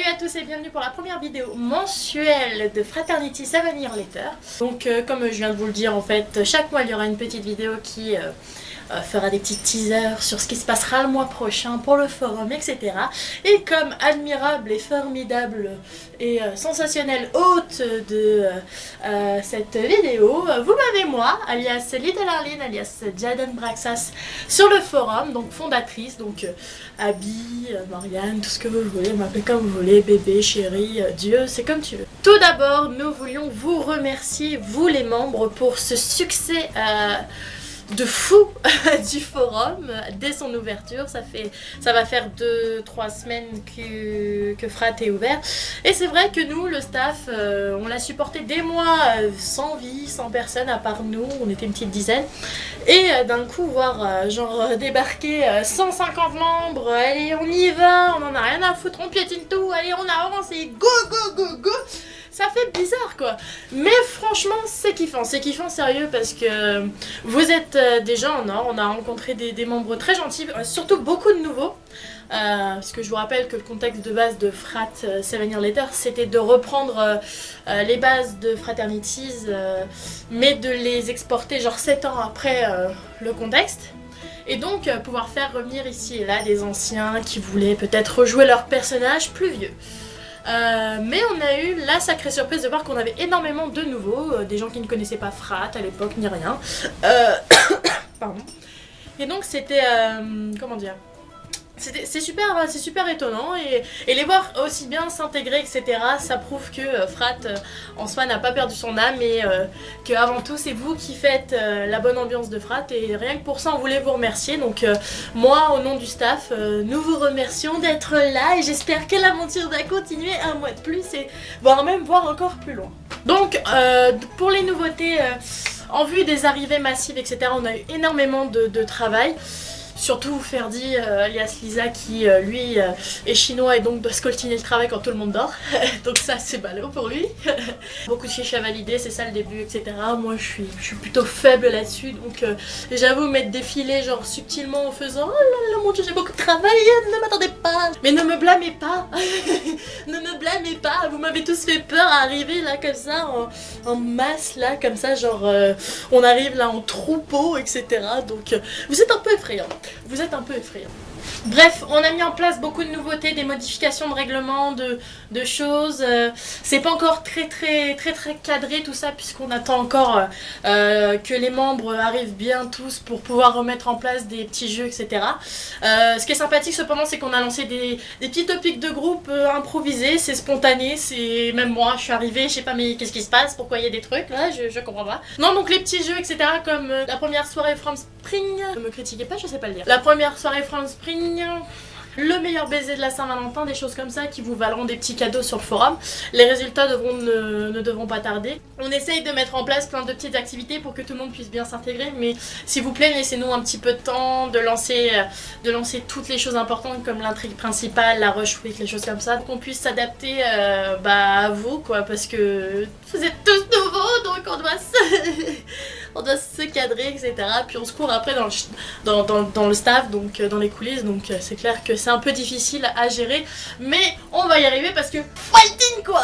à tous et bienvenue pour la première vidéo mensuelle de Fraternity 7 Years Later. Donc comme je viens de vous le dire, en fait, chaque mois il y aura une petite vidéo qui fera des petits teasers sur ce qui se passera le mois prochain pour le forum, etc. Et comme admirable et formidable et sensationnel hôte de cette vidéo, vous m'avez moi, alias Little Arline, alias Jaden Braxas, sur le forum, donc fondatrice, donc Abby, Morgane, tout ce que vous voulez, m'appelez comme vous voulez, bébé, chérie, Dieu, c'est comme tu veux. Tout d'abord, nous voulions vous remercier, vous les membres, pour ce succès de fou du forum dès son ouverture. Ça va faire 2-3 semaines que Frat est ouvert, et c'est vrai que nous, le staff, on l'a supporté des mois sans vie, sans personne à part nous, on était une petite dizaine, et d'un coup voir genre débarquer 150 membres, allez on y va, on en a rien à foutre, on piétine tout, allez on avance et go go go go. Ça fait bizarre quoi, mais franchement c'est kiffant sérieux, parce que vous êtes des gens en or. On a rencontré des membres très gentils, surtout beaucoup de nouveaux, parce que je vous rappelle que le contexte de base de Frat 7 Years Later c'était de reprendre les bases de Fraternities, mais de les exporter genre 7 ans après le contexte. Et donc pouvoir faire revenir ici et là des anciens qui voulaient peut-être rejouer leur personnage plus vieux. Mais on a eu la sacrée surprise de voir qu'on avait énormément de nouveaux, des gens qui ne connaissaient pas Frat à l'époque ni rien. Pardon. Et donc c'était, comment dire, c'est super étonnant, et les voir aussi bien s'intégrer, etc. Ça prouve que Frat en soi n'a pas perdu son âme, et que avant tout c'est vous qui faites la bonne ambiance de Frat, et rien que pour ça on voulait vous remercier. Donc moi, au nom du staff, nous vous remercions d'être là, et j'espère que l'aventure va continuer un mois de plus, et voire encore plus loin. Donc pour les nouveautés, en vue des arrivées massives, etc., on a eu énormément de travail. Surtout Ferdi, alias Lisa, qui lui est chinois et donc doit scoltiner le travail quand tout le monde dort. Donc ça c'est ballot pour lui. Beaucoup de fiches à valider, c'est ça le début, etc. Moi je suis plutôt faible là-dessus, donc j'avoue m'être défilé genre subtilement en faisant oh là là mon dieu j'ai beaucoup de travail, ne m'attendez pas. Mais ne me blâmez pas. Ne me blâmez pas, vous m'avez tous fait peur à arriver là comme ça en masse là comme ça, genre on arrive là en troupeau, etc. Donc vous êtes un peu effrayant. Vous êtes un peu effrayant. Bref, on a mis en place beaucoup de nouveautés, des modifications de règlements, de choses. C'est pas encore très cadré tout ça, puisqu'on attend encore que les membres arrivent bien tous pour pouvoir remettre en place des petits jeux, etc. Ce qui est sympathique cependant, c'est qu'on a lancé des petits topics de groupe improvisés, c'est spontané, c'est même moi, je suis arrivée, je sais pas mais qu'est-ce qui se passe, pourquoi il y a des trucs là, je comprends pas. Non, donc les petits jeux, etc. comme la première soirée From Spring, ne me critiquez pas, je sais pas le dire. La première soirée From Spring, le meilleur baiser de la Saint-Valentin, des choses comme ça qui vous valeront des petits cadeaux sur le forum. Les résultats ne devront pas tarder. On essaye de mettre en place plein de petites activités pour que tout le monde puisse bien s'intégrer, mais s'il vous plaît laissez-nous un petit peu de temps de lancer toutes les choses importantes comme l'intrigue principale, la rush week, les choses comme ça, pour qu'on puisse s'adapter à vous quoi, parce que vous êtes tous nouveaux, donc on doit se cadrer, etc. Puis on se court après dans le staff, donc dans les coulisses, donc c'est clair que c'est un peu difficile à gérer, mais on va y arriver parce que fighting quoi.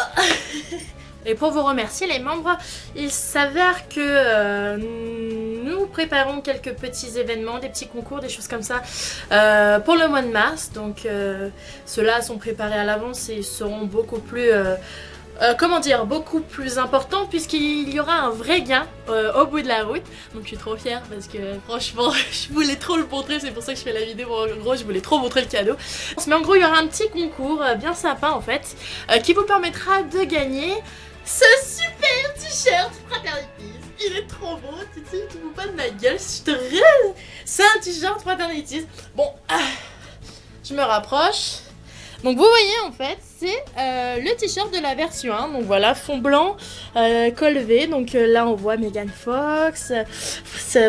Et pour vous remercier les membres, il s'avère que nous préparons quelques petits événements, des petits concours, des choses comme ça pour le mois de mars, donc ceux-là sont préparés à l'avance et seront beaucoup plus... beaucoup plus important, puisqu'il y aura un vrai gain au bout de la route. Donc je suis trop fière parce que franchement je voulais trop le montrer, c'est pour ça que je fais la vidéo. En gros je voulais trop montrer le cadeau. Mais en gros il y aura un petit concours bien sympa en fait qui vous permettra de gagner ce super t-shirt Fraternities. Il est trop beau, tu te fous pas de ma gueule, je te rêve. C'est un t-shirt Fraternities. Bon, je me rapproche. Donc vous voyez en fait c'est le t-shirt de la version 1, donc voilà, fond blanc, col V, donc là on voit Megan Fox,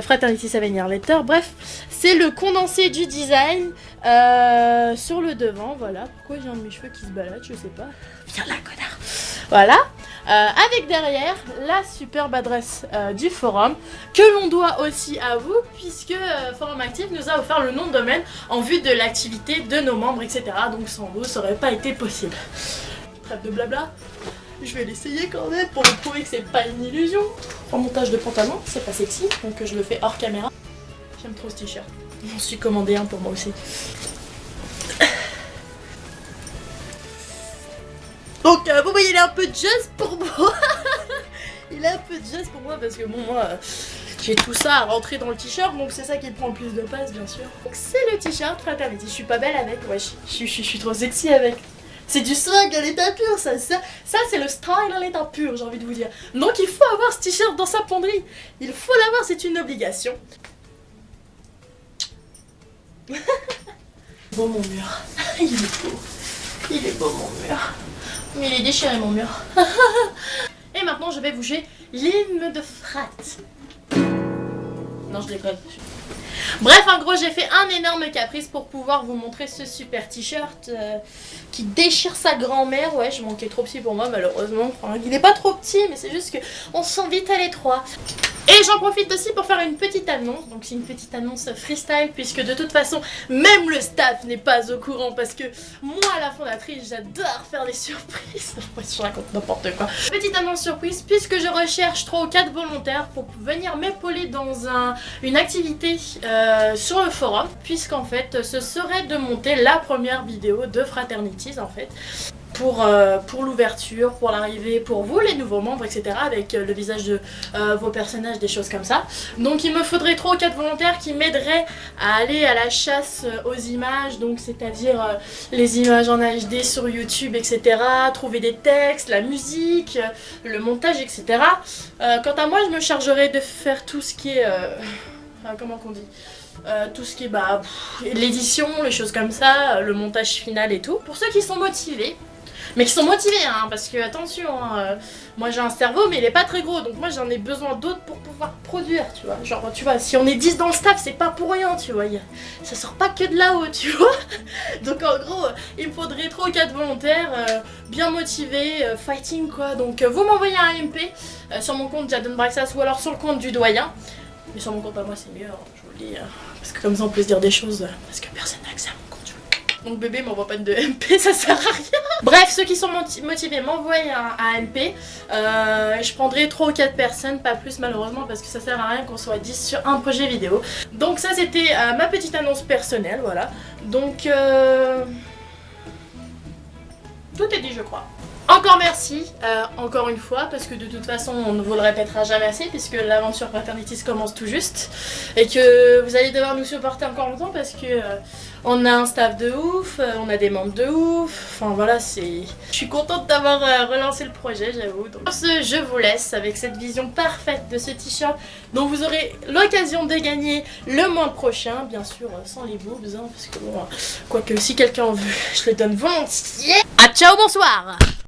Fraternity 7 Years Later, bref, c'est le condensé du design sur le devant, voilà, pourquoi j'ai un de mes cheveux qui se balade, je sais pas, viens là connard, voilà, avec derrière la superbe adresse du forum que l'on doit aussi à vous puisque Forum Active nous a offert le nom de domaine en vue de l'activité de nos membres, etc. Donc sans vous ça aurait pas été possible. Trêve de blabla, je vais l'essayer quand même pour vous prouver que c'est pas une illusion. En montage de pantalon, c'est pas sexy donc je le fais hors caméra. J'aime trop ce t-shirt, j'en suis commandé un pour moi aussi. Donc vous voyez, il est un peu just pour moi. Il est un peu just pour moi parce que bon, moi j'ai tout ça à rentrer dans le t-shirt, donc c'est ça qui prend le plus de place bien sûr. Donc c'est le t-shirt Fraternity, je suis pas belle avec, ouais, je suis trop sexy avec. C'est du swag à l'état pur, ça c'est le style à l'état pur, j'ai envie de vous dire. Donc il faut avoir ce t-shirt dans sa penderie, il faut l'avoir, c'est une obligation. Beau mon mur, il est beau mon mur. Mais il est déchiré mon mur. Et maintenant je vais vous jouer l'hymne de Frat. Non je déconne. Bref, en gros j'ai fait un énorme caprice pour pouvoir vous montrer ce super t-shirt qui déchire sa grand-mère. Ouais, je manquais trop petit pour moi malheureusement. Enfin, il est pas trop petit mais c'est juste que on se sent vite à l'étroit. Et j'en profite aussi pour faire une petite annonce. Donc c'est une petite annonce freestyle puisque de toute façon même le staff n'est pas au courant parce que moi la fondatrice j'adore faire des surprises. Je raconte n'importe quoi. Petite annonce surprise puisque je recherche 3 ou 4 volontaires pour venir m'épauler dans une activité sur le forum, puisqu'en fait ce serait de monter la première vidéo de Fraternities en fait. Pour l'ouverture, pour l'arrivée, pour vous les nouveaux membres, etc. avec le visage de vos personnages, des choses comme ça. Donc il me faudrait 3 ou 4 volontaires qui m'aideraient à aller à la chasse aux images, donc c'est-à-dire les images en HD sur YouTube, etc. Trouver des textes, la musique, le montage, etc. Quant à moi, je me chargerai de faire tout ce qui est... comment qu'on dit, tout ce qui est l'édition, les choses comme ça, le montage final et tout. Pour ceux qui sont motivés, mais qui sont motivés hein, parce que attention, moi j'ai un cerveau mais il est pas très gros, donc moi j'en ai besoin d'autres pour pouvoir produire, tu vois. Genre tu vois, si on est 10 dans le staff c'est pas pour rien, tu vois, ça sort pas que de là-haut, tu vois. Donc en gros, il me faudrait 3 ou 4 volontaires bien motivés, fighting quoi. Donc vous m'envoyez un MP sur mon compte Jadon Braxas ou alors sur le compte du doyen. Mais sur mon compte à moi c'est mieux, je vous le dis, parce que comme ça on peut se dire des choses, parce que personne n'a accès à mon compte. Donc bébé m'envoie pas de MP, ça sert à rien. Bref, ceux qui sont motivés m'envoient un MP. Je prendrai 3 ou 4 personnes, pas plus malheureusement, parce que ça sert à rien qu'on soit 10 sur un projet vidéo. Donc ça c'était ma petite annonce personnelle, voilà. Donc tout est dit je crois. Encore merci, encore une fois, parce que de toute façon on ne vous le répétera jamais assez puisque l'aventure Fraternities commence tout juste et que vous allez devoir nous supporter encore longtemps parce que on a un staff de ouf, on a des membres de ouf, enfin voilà, je suis contente d'avoir relancé le projet, j'avoue. Donc pour ce, je vous laisse avec cette vision parfaite de ce t-shirt dont vous aurez l'occasion de gagner le mois prochain, bien sûr sans les boobs, hein, parce que bon, quoique si quelqu'un en veut, je le donne volontiers. Ah ciao, bonsoir.